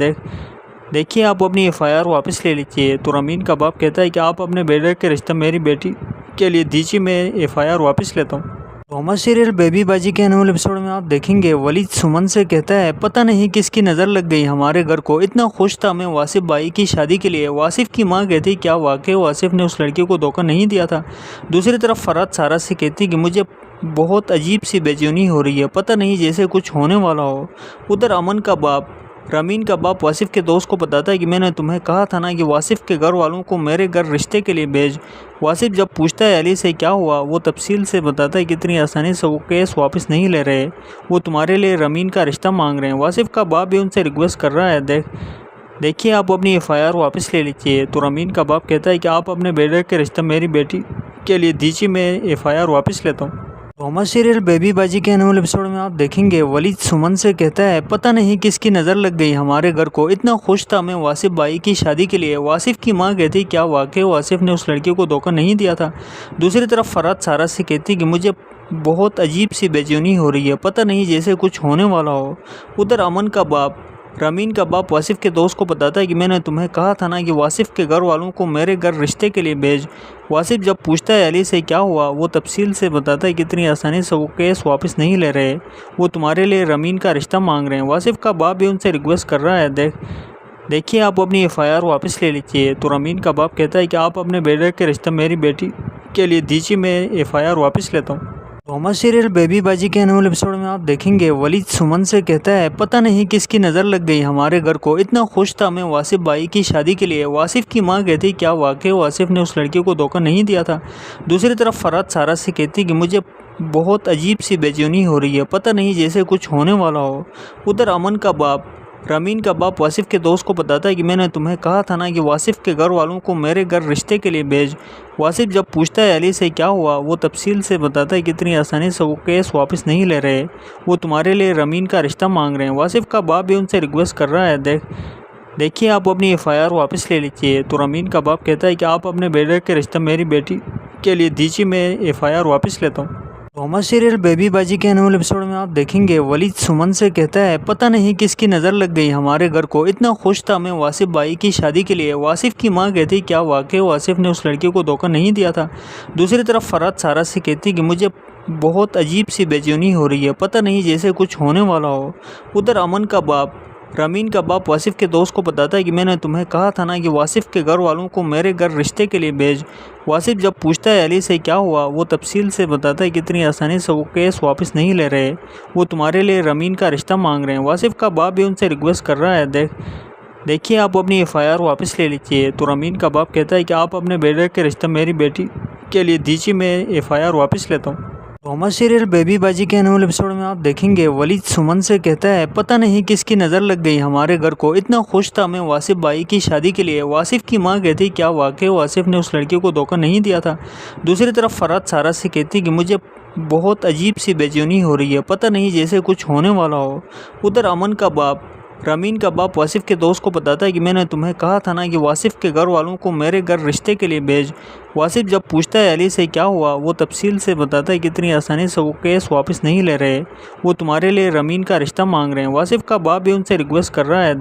देखिए आप अपनी FIR वापस ले लीजिए। तो रमीन का बाप कहता है कि आप अपने बेटे के रिश्ता मेरी बेटी के लिए दीजिए, मैं FIR वापस लेता हूँ। रोमा सीरियल बेबी बाजी के एनुअल एपिसोड में आप देखेंगे वलीद सुमन से कहता है पता नहीं किसकी नज़र लग गई हमारे घर को, इतना खुश था मैं वासिफ भाई की शादी के लिए। वासिफ की मां कहती क्या वाकई वासिफ ने उस लड़की को धोखा नहीं दिया था। दूसरी तरफ फराद सारा से कहती कि मुझे बहुत अजीब सी बेचैनी हो रही है, पता नहीं जैसे कुछ होने वाला हो। उधर अमन का बाप रमीन का बाप वासिफ के दोस्त को बताता है कि मैंने तुम्हें कहा था ना कि वासिफ के घर वालों को मेरे घर रिश्ते के लिए भेज। वासिफ जब पूछता है अली से क्या हुआ, वो तफसील से बताता है कि इतनी आसानी से वो केस वापस नहीं ले रहे, वो तुम्हारे लिए रमीन का रिश्ता मांग रहे हैं। वासिफ का बाप भी उनसे रिक्वेस्ट कर रहा है देखिए आप अपनी FIR वापस ले लीजिए। तो रमीन का बाप कहता है कि आप अपने बेटे के रिश्ता मेरी बेटी के लिए दीजिए, मैं FIR वापस लेता हूँ। रोमा सीरियल बेबी बाजी के एनुअल एपिसोड में आप देखेंगे वलीद सुमन से कहता है पता नहीं किसकी नज़र लग गई हमारे घर को, इतना खुश था मैं वासिफ भाई की शादी के लिए। वासिफ की मां कहती क्या वाकई वासिफ ने उस लड़की को धोखा नहीं दिया था। दूसरी तरफ फराद सारा से कहती कि मुझे बहुत अजीब सी बेचैनी हो रही है, पता नहीं जैसे कुछ होने वाला हो। उधर अमन का बाप रमीन का बाप वासिफ के दोस्त को बताता है कि मैंने तुम्हें कहा था ना कि वासिफ के घर वालों को मेरे घर रिश्ते के लिए भेज। वासिफ जब पूछता है अली से क्या हुआ, वो तफसील से बताता है कि इतनी आसानी से वो केस वापस नहीं ले रहे, वो तुम्हारे लिए रमीन का रिश्ता मांग रहे हैं। वासिफ का बाप भी उनसे रिक्वेस्ट कर रहा है देखिए आप अपनी FIR वापस ले लीजिए। तो रमीन का बाप कहता है कि आप अपने बेटे के रिश्ता मेरी बेटी के लिए दीजिए, मैं FIR वापस लेता हूँ। रोमा सीरियल बेबी बाजी के एनुअल एपिसोड में आप देखेंगे वलीद सुमन से कहता है पता नहीं किसकी नज़र लग गई हमारे घर को, इतना खुश था मैं वासिफ भाई की शादी के लिए। वासिफ की मां कहती क्या वाकई वासिफ ने उस लड़की को धोखा नहीं दिया था। दूसरी तरफ फराद सारा से कहती कि मुझे बहुत अजीब सी बेचैनी हो रही है, पता नहीं जैसे कुछ होने वाला हो। उधर अमन का बाप रमीन का बाप वासिफ के दोस्त को बताता है कि मैंने तुम्हें कहा था ना कि वासिफ के घर वालों को मेरे घर रिश्ते के लिए भेज। वासिफ जब पूछता है अली से क्या हुआ, वो तफसील से बताता है कि इतनी आसानी से वो केस वापस नहीं ले रहे, वो तुम्हारे लिए रमीन का रिश्ता मांग रहे हैं। वासिफ का बाप भी उनसे रिक्वेस्ट कर रहा है देखिए आप अपनी FIR वापस ले लीजिए। तो रमीन का बाप कहता है कि आप अपने बेटे के रिश्ता मेरी बेटी के लिए दीजिए, मैं FIR वापस लेता हूँ। रोमा सीरियल बेबी बाजी के एनुअल एपिसोड में आप देखेंगे वलीद सुमन से कहता है पता नहीं किसकी नज़र लग गई हमारे घर को, इतना खुश था मैं वासिफ भाई की शादी के लिए। वासिफ की मां कहती क्या वाकई वासिफ ने उस लड़की को धोखा नहीं दिया था। दूसरी तरफ फराद सारा से कहती कि मुझे बहुत अजीब सी बेचैनी हो रही है, पता नहीं जैसे कुछ होने वाला हो। उधर अमन का बाप रमीन का बाप वासिफ के दोस्त को बताता है कि मैंने तुम्हें कहा था ना कि वासिफ के घर वालों को मेरे घर रिश्ते के लिए भेज। वासिफ जब पूछता है अली से क्या हुआ, वो तफसील से बताता है कि इतनी आसानी से वो केस वापस नहीं ले रहे, वो तुम्हारे लिए रमीन का रिश्ता मांग रहे हैं। वासिफ का बाप भी उनसे रिक्वेस्ट कर रहा है देखिए आप अपनी FIR वापस ले लीजिए। तो रमीन का बाप कहता है कि आप अपने बेटे के रिश्ता मेरी बेटी के लिए दीजिए, मैं FIR वापस लेता हूँ। रोमा सीरियल बेबी बाजी के एनुअल एपिसोड में आप देखेंगे वलीद सुमन से कहता है पता नहीं किसकी नज़र लग गई हमारे घर को, इतना खुश था मैं वासिफ भाई की शादी के लिए। वासिफ की मां कहती क्या वाकई वासिफ ने उस लड़की को धोखा नहीं दिया था। दूसरी तरफ फराद सारा से कहती कि मुझे बहुत अजीब सी बेचैनी हो रही है, पता नहीं जैसे कुछ होने वाला हो। उधर अमन का बाप रमीन का बाप वासिफ के दोस्त को बताता है कि मैंने तुम्हें कहा था ना कि वासिफ के घर वालों को मेरे घर रिश्ते के लिए भेज। वासिफ जब पूछता है अली से क्या हुआ, वो तफसील से बताता है कि इतनी आसानी से वो केस वापस नहीं ले रहे, वो तुम्हारे लिए रमीन का रिश्ता मांग रहे हैं। वासिफ का बाप भी उनसे रिक्वेस्ट कर रहा है,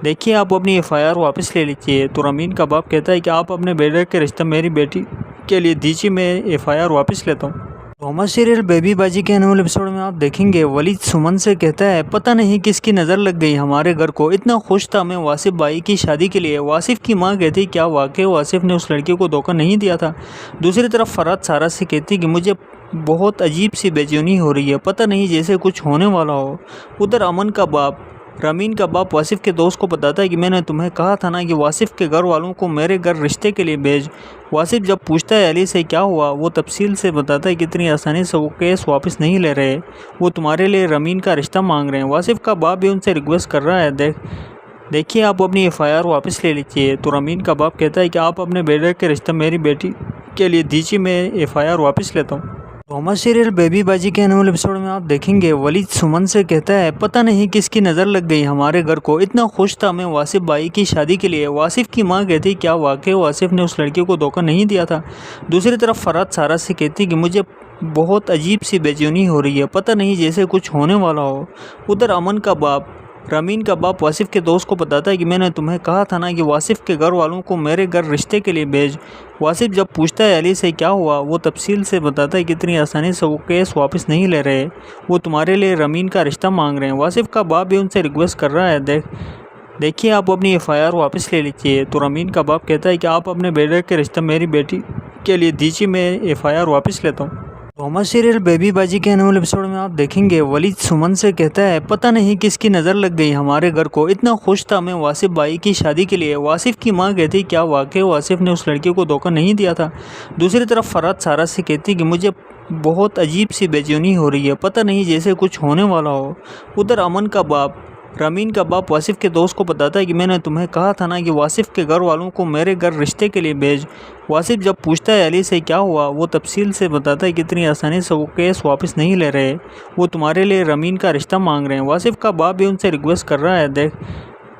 देखिए आप अपनी FIR वापस ले लीजिए। तो रमीन का बाप कहता है कि आप अपने बेटे के रिश्ता मेरी बेटी के लिए दीजिए, मैं FIR वापस लेता हूँ। रोमा सीरियल बेबी बाजी के आने वाले एपिसोड में आप देखेंगे वलीद सुमन से कहता है पता नहीं किसकी नज़र लग गई हमारे घर को, इतना खुश था मैं वासिफ भाई की शादी के लिए। वासिफ की मां कहती क्या वाकई वासिफ ने उस लड़की को धोखा नहीं दिया था। दूसरी तरफ फराद सारा से कहती कि मुझे बहुत अजीब सी बेचैनी हो रही है, पता नहीं जैसे कुछ होने वाला हो। उधर अमन का बाप रमीन का बाप वासिफ के दोस्त को बताता है कि मैंने तुम्हें कहा था ना कि वासिफ के घर वालों को मेरे घर रिश्ते के लिए भेज। वासिफ जब पूछता है अली से क्या हुआ, वो तफसील से बताता है कि इतनी आसानी से वो केस वापस नहीं ले रहे, वो तुम्हारे लिए रमीन का रिश्ता मांग रहे हैं। वासिफ का बाप भी उनसे रिक्वेस्ट कर रहा है, देखिए आप अपनी FIR वापस ले लीजिए। तो रमीन का बाप कहता है कि आप अपने बेटे के रिश्ता मेरी बेटी के लिए दीजिए, मैं FIR वापस लेता हूँ। रोमा सीरियल बेबी बाजी के आने वाले एपिसोड में आप देखेंगे वलीद सुमन से कहता है पता नहीं किसकी नज़र लग गई हमारे घर को, इतना खुश था मैं वासिफ भाई की शादी के लिए। वासिफ की मां कहती क्या वाकई वासिफ ने उस लड़की को धोखा नहीं दिया था। दूसरी तरफ फराद सारा से कहती कि मुझे बहुत अजीब सी बेचैनी हो रही है, पता नहीं जैसे कुछ होने वाला हो। उधर अमन का बाप रमीन का बाप वासिफ के दोस्त को बताता है कि मैंने तुम्हें कहा था ना कि वासिफ के घर वालों को मेरे घर रिश्ते के लिए भेज। वासिफ जब पूछता है अली से क्या हुआ, वो तफसील से बताता है कि इतनी आसानी से वो केस वापस नहीं ले रहे, वो तुम्हारे लिए रमीन का रिश्ता मांग रहे हैं। वासिफ का बाप भी उनसे रिक्वेस्ट कर रहा है, देखिए आप अपनी FIR वापस ले लीजिए। तो रमीन का बाप कहता है कि आप अपने बेटे के रिश्ता मेरी बेटी के लिए दीजिए, मैं FIR वापस लेता हूँ। रोमा सीरियल बेबी बाजी के आने वाले एपिसोड में आप देखेंगे वलीद सुमन से कहता है पता नहीं किसकी नज़र लग गई हमारे घर को, इतना खुश था मैं वासिफ भाई की शादी के लिए। वासिफ की मां कहती क्या वाकई वासिफ ने उस लड़की को धोखा नहीं दिया था। दूसरी तरफ फराद सारा से कहती कि मुझे बहुत अजीब सी बेचैनी हो रही है, पता नहीं जैसे कुछ होने वाला हो। उधर अमन का बाप रमीन का बाप वासिफ के दोस्त को बताता है कि मैंने तुम्हें कहा था ना कि वासिफ के घर वालों को मेरे घर रिश्ते के लिए भेज। वासिफ जब पूछता है अली से क्या हुआ, वो तफसील से बताता है कि इतनी आसानी से वो केस वापस नहीं ले रहे, वो तुम्हारे लिए रमीन का रिश्ता मांग रहे हैं। वासिफ का बाप भी उनसे रिक्वेस्ट कर रहा है,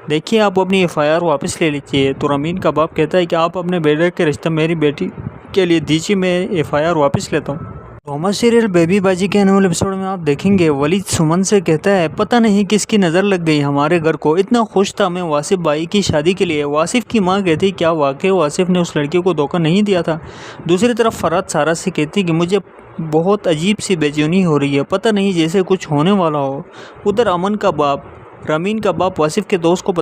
देखिए आप अपनी FIR वापस ले लीजिए। तो रमीन का बाप कहता है कि आप अपने बेटे के रिश्ता मेरी बेटी के लिए दीजिए, मैं FIR वापस लेता हूँ। रोमा सीरियल बेबी बाजी के आने वाले एपिसोड में आप देखेंगे वलीद सुमन से कहता है पता नहीं किसकी नज़र लग गई हमारे घर को, इतना खुश था मैं वासिफ भाई की शादी के लिए। वासिफ की मां कहती क्या वाकई वासिफ ने उस लड़की को धोखा नहीं दिया था। दूसरी तरफ फराद सारा से कहती कि मुझे बहुत अजीब सी बेचैनी हो रही है, पता नहीं जैसे कुछ होने वाला हो। उधर अमन का बाप रमीन का बाप वासिफ के दोस्त को